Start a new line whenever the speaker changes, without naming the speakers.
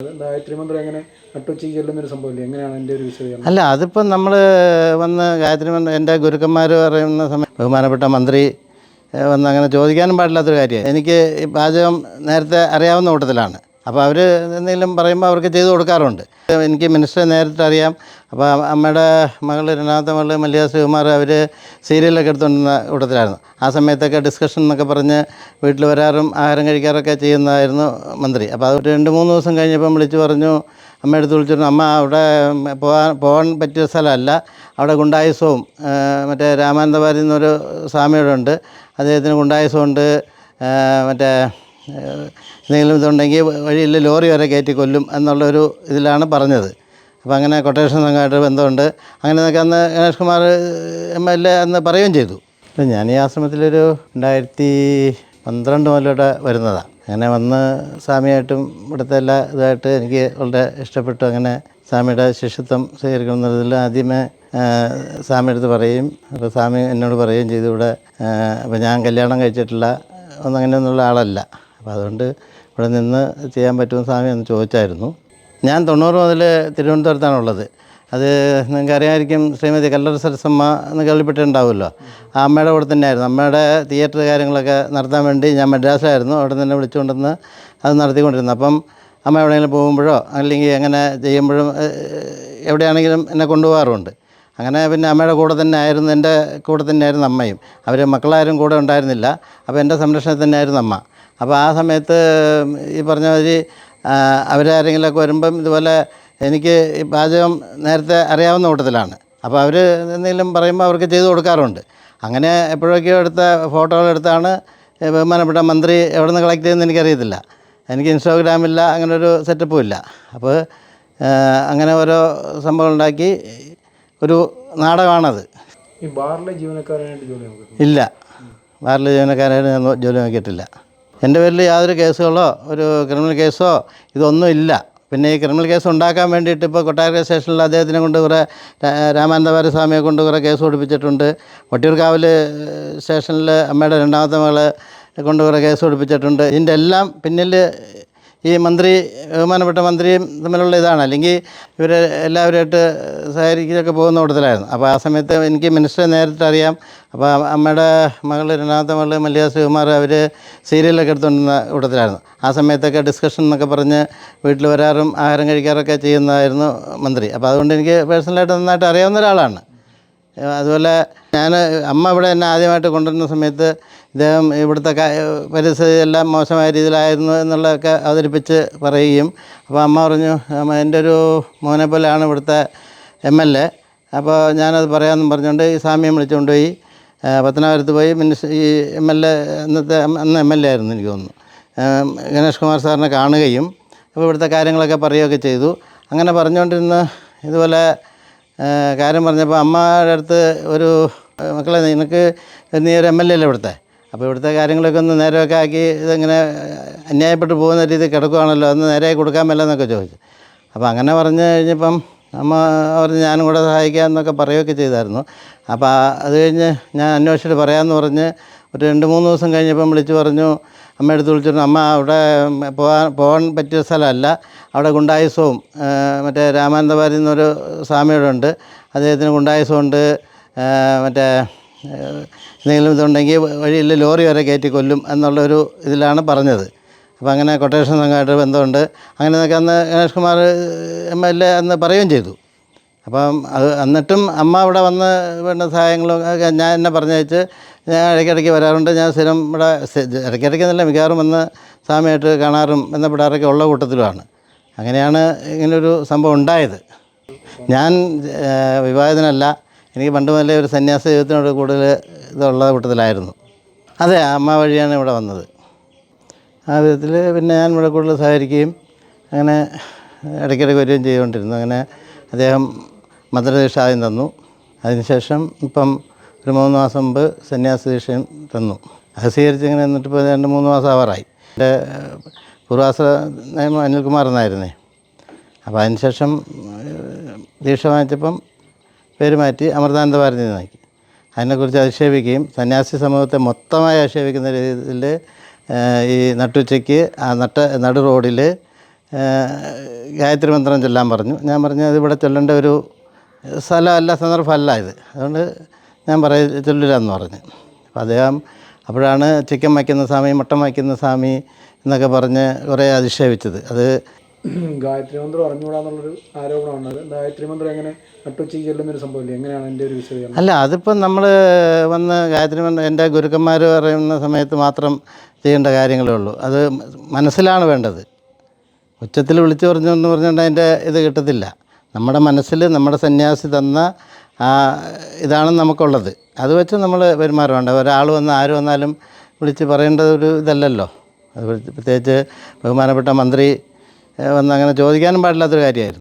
ഗായത്രി മന്ത്രം എങ്ങനെ നട്ടുച്ചയ്ക്ക് ചെല്ലുന്നൊരു സംഭവമില്ലേ? എങ്ങനെയാണ് എൻ്റെ ഒരു വിശദീകരണം?
അല്ല, അതിപ്പം നമ്മൾ വന്ന് ഗായത്രി മന്ത്രം എൻ്റെ ഗുരുക്കന്മാർ പറയുന്ന സമയം ബഹുമാനപ്പെട്ട മന്ത്രി വന്ന് അങ്ങനെ ചോദിക്കാനും പാടില്ലാത്തൊരു കാര്യമാണ്. എനിക്ക് ഈ പാചകം നേരത്തെ അറിയാവുന്ന കൂട്ടത്തിലാണ്. അപ്പോൾ അവർ എന്തെങ്കിലും പറയുമ്പോൾ അവർക്ക് ചെയ്തു കൊടുക്കാറുണ്ട്. എനിക്ക് മിനിസ്റ്ററെ നേരിട്ട് അറിയാം. അപ്പോൾ അമ്മയുടെ മകൾ, രണ്ടാമത്തെ മകൾ മല്ലിക ശ്രീകുമാർ, അവർ സീരിയലൊക്കെ എടുത്തുകൊണ്ടിരുന്ന കൂട്ടത്തിലായിരുന്നു. ആ സമയത്തൊക്കെ ഡിസ്കഷൻ എന്നൊക്കെ പറഞ്ഞ് വീട്ടിൽ വരാറും ആഹാരം കഴിക്കാറൊക്കെ ചെയ്യുന്നതായിരുന്നു മന്ത്രി. അപ്പോൾ അത് 2-3 ദിവസം കഴിഞ്ഞപ്പം വിളിച്ചു പറഞ്ഞു, അമ്മയെടുത്ത് വിളിച്ചിരുന്നു, അമ്മ അവിടെ പോകാൻ പറ്റിയ സ്ഥലമല്ല, അവിടെ ഗുണ്ടായുസവും മറ്റേ രാമാനന്ദവാരി എന്നൊരു സ്വാമിയുടെ ഉണ്ട്, അദ്ദേഹത്തിന് ഗുണ്ടായുസമുണ്ട്, മറ്റേ എന്തെങ്കിലും ഇതുണ്ടെങ്കിൽ വഴിയിൽ ലോറി വരെ കയറ്റി കൊല്ലും എന്നുള്ളൊരു ഇതിലാണ് പറഞ്ഞത്. അപ്പോൾ അങ്ങനെ കൊട്ടേഷൻ സംഘമായിട്ട് ബന്ധമുണ്ട്. അങ്ങനെ ഒക്കെ അന്ന് ഗണേഷ് കുമാർ MLA അന്ന് പറയുകയും ചെയ്തു. ഞാൻ ഈ ആശ്രമത്തിലൊരു 2012 മുതലോടെ വരുന്നതാണ്. അങ്ങനെ വന്ന് സ്വാമിയായിട്ടും ഇവിടുത്തെ എല്ലാ ഇതായിട്ട് എനിക്ക് വളരെ ഇഷ്ടപ്പെട്ടു. അങ്ങനെ സ്വാമിയുടെ ശിഷ്യത്വം സ്വീകരിക്കുന്നതിൽ ആദ്യമേ സ്വാമി അടുത്ത് പറയും. അപ്പോൾ സ്വാമി എന്നോട് പറയുകയും ചെയ്തു, ഇവിടെ അപ്പോൾ ഞാൻ കല്യാണം കഴിച്ചിട്ടില്ല, അങ്ങനെയൊന്നുള്ള ആളല്ല, അപ്പോൾ അതുകൊണ്ട് ഇവിടെ നിന്ന് ചെയ്യാൻ പറ്റുമെന്ന് സ്വാമി ഒന്ന് ചോദിച്ചായിരുന്നു. ഞാൻ 90 മുതൽ തിരുവനന്തപുരത്താണുള്ളത്. അത് നിങ്ങൾക്ക് അറിയാമായിരിക്കും, ശ്രീമതി കല്ലറ സരസമ്മ എന്ന് കേൾവിപ്പെട്ടിട്ടുണ്ടാവുമല്ലോ. ആ അമ്മയുടെ കൂടെ തന്നെയായിരുന്നു. അമ്മയുടെ തിയേറ്റർ കാര്യങ്ങളൊക്കെ നടത്താൻ വേണ്ടി ഞാൻ മദ്രാസിലായിരുന്നു. അവിടെ തന്നെ വിളിച്ചുകൊണ്ടുവന്ന് അത് നടത്തിക്കൊണ്ടിരുന്നു. അപ്പം അമ്മ എവിടെയെങ്കിലും പോകുമ്പോഴോ അല്ലെങ്കിൽ എങ്ങനെ ചെയ്യുമ്പോഴും എവിടെയാണെങ്കിലും എന്നെ കൊണ്ടുപോകാറുണ്ട്. അങ്ങനെ പിന്നെ അമ്മയുടെ കൂടെ തന്നെ ആയിരുന്നു, എൻ്റെ കൂടെ തന്നെയായിരുന്നു അമ്മയും. അവർ മക്കളാരും കൂടെ ഉണ്ടായിരുന്നില്ല. അപ്പോൾ എൻ്റെ സംരക്ഷണത്തിൽ തന്നെയായിരുന്നു അമ്മ. അപ്പോൾ ആ സമയത്ത് ഈ പറഞ്ഞ മാതിരി അവരാരെങ്കിലുമൊക്കെ വരുമ്പം ഇതുപോലെ എനിക്ക് ഈ പാചകം നേരത്തെ അറിയാവുന്ന കൂട്ടത്തിലാണ്. അപ്പോൾ അവർ എന്തെങ്കിലും പറയുമ്പോൾ അവർക്ക് ചെയ്തു കൊടുക്കാറുണ്ട്. അങ്ങനെ എപ്പോഴൊക്കെയോ എടുത്ത ഫോട്ടോകളെടുത്താണ് ബഹുമാനപ്പെട്ട മന്ത്രി എവിടെ നിന്ന് കളക്ട് ചെയ്യുന്നത് എനിക്കറിയത്തില്ല. എനിക്ക് ഇൻസ്റ്റാഗ്രാമില്ല, അങ്ങനൊരു സെറ്റപ്പും ഇല്ല. അപ്പോൾ അങ്ങനെ ഓരോ സംഭവം ഉണ്ടാക്കി ഒരു നാടകമാണത്.
ഈ ബാറിലെ ജീവനക്കാരായിട്ട് ജോലി നോക്കിയിട്ടില്ല?
ഇല്ല, ബാറിലെ ജീവനക്കാരായിട്ട് ഞാൻ ജോലി നോക്കിയിട്ടില്ല. എൻ്റെ പേരിൽ യാതൊരു കേസുകളോ ഒരു ക്രിമിനൽ കേസോ ഇതൊന്നും ഇല്ല. പിന്നെ ഈ ക്രിമിനൽ കേസ് ഉണ്ടാക്കാൻ വേണ്ടിയിട്ട് ഇപ്പോൾ കൊട്ടാരക്കര സ്റ്റേഷനിൽ അദ്ദേഹത്തിനെ കൊണ്ട് കുറേ രാമാനന്ദവാരി സ്വാമിയെ കൊണ്ട് കുറേ കേസ് കൊടുപ്പിച്ചിട്ടുണ്ട്. വട്ടിയൂർക്കാവിൽ സ്റ്റേഷനിൽ അമ്മയുടെ രണ്ടാമത്തെ മകളെ കൊണ്ട് കുറേ കേസ് കൊടുപ്പിച്ചിട്ടുണ്ട്. ഇതിൻ്റെ എല്ലാം പിന്നിൽ ഈ മന്ത്രി, ബഹുമാനപ്പെട്ട മന്ത്രിയും തമ്മിലുള്ള ഇതാണ്. അല്ലെങ്കിൽ ഇവർ എല്ലാവരുമായിട്ട് സഹകരിക്കൊക്കെ പോകുന്ന കൂട്ടത്തിലായിരുന്നു. അപ്പോൾ ആ സമയത്ത് എനിക്ക് മിനിസ്റ്ററെ നേരിട്ട് അറിയാം. അപ്പോൾ അമ്മയുടെ മകൾ, രണ്ടാമത്തെ മകൾ മല്ലിക ശ്രീകുമാർ, അവർ സീരിയലൊക്കെ എടുത്തുകൊണ്ടിരുന്ന കൂട്ടത്തിലായിരുന്നു. ആ സമയത്തൊക്കെ ഡിസ്കഷൻ എന്നൊക്കെ പറഞ്ഞ് വീട്ടിൽ വരാറും ആഹാരം കഴിക്കാറൊക്കെ ചെയ്യുന്നതായിരുന്നു മന്ത്രി. അപ്പോൾ അതുകൊണ്ട് എനിക്ക് പേഴ്സണലായിട്ട് നന്നായിട്ട് അറിയാവുന്ന ഒരാളാണ്. അതുപോലെ അമ്മ ഇവിടെ എന്നെ ആദ്യമായിട്ട് കൊണ്ടുവരുന്ന സമയത്ത് ഇദ്ദേഹം ഇവിടുത്തെ പരിസ്ഥിതി എല്ലാം മോശമായ രീതിയിലായിരുന്നു എന്നുള്ളതൊക്കെ അവതരിപ്പിച്ച് പറയുകയും, അപ്പോൾ അമ്മ പറഞ്ഞു, എൻ്റെ ഒരു മോനെ പോലെയാണ് ഇവിടുത്തെ MLA. അപ്പോൾ ഞാനത് പറയാമെന്നും പറഞ്ഞുകൊണ്ട് ഈ സ്വാമിയെ വിളിച്ചുകൊണ്ട് പോയി പത്തനാപുരത്ത് പോയി ഈ MLA, അന്ന് MLA ആയിരുന്നു എനിക്ക് തോന്നുന്നു, ഗണേഷ് കുമാർ സാറിനെ കാണുകയും അപ്പോൾ ഇവിടുത്തെ കാര്യങ്ങളൊക്കെ പറയുകയൊക്കെ ചെയ്തു. അങ്ങനെ പറഞ്ഞുകൊണ്ടിരുന്ന് ഇതുപോലെ കാര്യം പറഞ്ഞപ്പോൾ അമ്മയുടെ അടുത്ത് ഒരു, മക്കളെ നിനക്ക് നീ ഒരു MLA അല്ലേ ഇവിടുത്തെ, അപ്പോൾ ഇവിടുത്തെ കാര്യങ്ങളൊക്കെ ഒന്ന് നേരെയൊക്കെ ആക്കി ഇതെങ്ങനെ അന്യായപ്പെട്ട് പോകുന്ന രീതിയിൽ കിടക്കുകയാണല്ലോ, അന്ന് നേരെ കൊടുക്കാൻ മേലെന്നൊക്കെ ചോദിച്ചു. അപ്പോൾ അങ്ങനെ പറഞ്ഞു കഴിഞ്ഞപ്പം അമ്മ പറഞ്ഞ് ഞാനും കൂടെ സഹായിക്കാമെന്നൊക്കെ പറയുകയൊക്കെ ചെയ്തായിരുന്നു. അപ്പോൾ അത് കഴിഞ്ഞ് ഞാൻ അന്വേഷിച്ചിട്ട് പറയാമെന്ന് പറഞ്ഞ് ഒരു 2-3 ദിവസം കഴിഞ്ഞപ്പം വിളിച്ച് പറഞ്ഞു, അമ്മയെടുത്ത് വിളിച്ചിരുന്നു, അമ്മ അവിടെ പോകാൻ പറ്റിയ സ്ഥലമല്ല, അവിടെ ഗുണ്ടായുസവും മറ്റേ രാമാനന്ദവാരി എന്നൊരു സ്വാമിയുടെ ഉണ്ട്, അദ്ദേഹത്തിന് ഗുണ്ടായുസമുണ്ട്, മറ്റേ എന്തെങ്കിലും ഇതുണ്ടെങ്കിൽ വഴിയിൽ ലോറി വരെ കയറ്റി കൊല്ലും എന്നുള്ളൊരു ഇതിലാണ് പറഞ്ഞത്. അപ്പോൾ അങ്ങനെ കൊട്ടേഷൻ സംഘമായിട്ട് ബന്ധമുണ്ട്. അങ്ങനെയൊക്കെ അന്ന് ഗണേഷ് കുമാർ MLA അന്ന് പറയുകയും ചെയ്തു. അപ്പം അത് എന്നിട്ടും അമ്മ ഇവിടെ വന്ന് വേണ്ട സഹായങ്ങളും ഞാൻ എന്നെ പറഞ്ഞയച്ച് ഞാൻ ഇടയ്ക്കിടയ്ക്ക് വരാറുണ്ട്. ഞാൻ സ്ഥിരം ഇവിടെ ഇടയ്ക്കിടയ്ക്കെന്നല്ല മിക്കവാറും വന്ന് സ്വാമിയായിട്ട് കാണാറും ബന്ധപ്പെടാറൊക്കെ ഉള്ള കൂട്ടത്തിലുമാണ്. അങ്ങനെയാണ് ഇങ്ങനൊരു സംഭവം ഉണ്ടായത്. ഞാൻ വിവാഹിതനല്ല. എനിക്ക് പണ്ട് മുതലേ ഒരു സന്യാസ ജീവിതത്തിനോട് കൂടുതൽ ഇതുള്ള കൂട്ടത്തിലായിരുന്നു. അതെ, അമ്മ വഴിയാണ് ഇവിടെ വന്നത്. ആ വിധത്തിൽ പിന്നെ ഞാൻ ഇവിടെ കൂടുതൽ സഹകരിക്കുകയും അങ്ങനെ ഇടയ്ക്കിടയ്ക്ക് വരികയും ചെയ്തുകൊണ്ടിരുന്നു. അങ്ങനെ അദ്ദേഹം മദ്രദീക്ഷ ആദ്യം തന്നു. അതിനുശേഷം ഇപ്പം ഒരു 3 മാസം മുമ്പ് സന്യാസ ദീക്ഷയും തന്നു. അത് സ്വീകരിച്ച് ഇങ്ങനെ എന്നിട്ടിപ്പോൾ 2-3 മാസം ആവാറായി. എൻ്റെ പൂർവാശ്ര നിയമം അനിൽകുമാർ എന്നായിരുന്നേ. അപ്പോൾ അതിനുശേഷം ദീക്ഷ വാങ്ങിച്ചപ്പം പേര് മാറ്റി അമൃതാനന്ദഭാരതി എന്നാക്കി. അതിനെക്കുറിച്ച് അധിക്ഷേപിക്കുകയും സന്യാസി സമൂഹത്തെ മൊത്തമായി ആക്ഷേപിക്കുന്ന രീതിയിൽ ഈ നട്ടുച്ചയ്ക്ക് ആ നടു റോഡിൽ ഗായത്രി മന്ത്രം ചൊല്ലാൻ പറഞ്ഞു. ഞാൻ പറഞ്ഞു അതിവിടെ ചൊല്ലേണ്ട ഒരു സ്ഥലമല്ല, സന്ദർഭമല്ല ഇത്, അതുകൊണ്ട് ഞാൻ ചൊല്ലില്ല എന്ന് പറഞ്ഞു. അപ്പോൾ അദ്ദേഹം അപ്പോഴാണ് ചിക്കൻ വയ്ക്കുന്ന സ്വാമി, മട്ടൻ വയ്ക്കുന്ന സ്വാമി എന്നൊക്കെ പറഞ്ഞ് കുറേ അധിക്ഷേപിച്ചത്. അത്
ഗായത്രി മന്ത്രം അറിഞ്ഞുകൂടാന്നുള്ളൊരു ആരോപണമാണ്. ഗായത്രി മന്ത്രം എങ്ങനെ നട്ടുച്ചയ്ക്ക് ചെല്ലുന്നൊരു സംഭവമില്ലേ, എങ്ങനെയാണ് എൻ്റെ ഒരു വിശദീകരണം?
അല്ല, അതിപ്പം നമ്മൾ വന്ന് ഗായത്രി മന്ത്രം എൻ്റെ ഗുരുക്കന്മാർ പറയുന്ന സമയത്ത് മാത്രം ചെയ്യേണ്ട കാര്യങ്ങളേ ഉള്ളൂ. അത് മനസ്സിലാണ് വേണ്ടത്. ഉച്ചത്തിൽ വിളിച്ചു പറഞ്ഞു എന്ന് പറഞ്ഞുകൊണ്ട് അതിൻ്റെ ഇത് കിട്ടത്തില്ല. നമ്മുടെ മനസ്സിൽ നമ്മുടെ സന്യാസി തന്ന ഇതാണ് നമുക്കുള്ളത്, അത് വെച്ച് നമ്മൾ പെരുമാറുണ്ട്. ഒരാൾ വന്ന് ആര് വന്നാലും വിളിച്ച് പറയേണ്ടത് ഒരു ഇതല്ലല്ലോ. അത് പ്രത്യേകിച്ച് ബഹുമാനപ്പെട്ട മന്ത്രി വന്ന് അങ്ങനെ ചോദിക്കാനും പാടില്ലാത്തൊരു കാര്യമായിരുന്നു.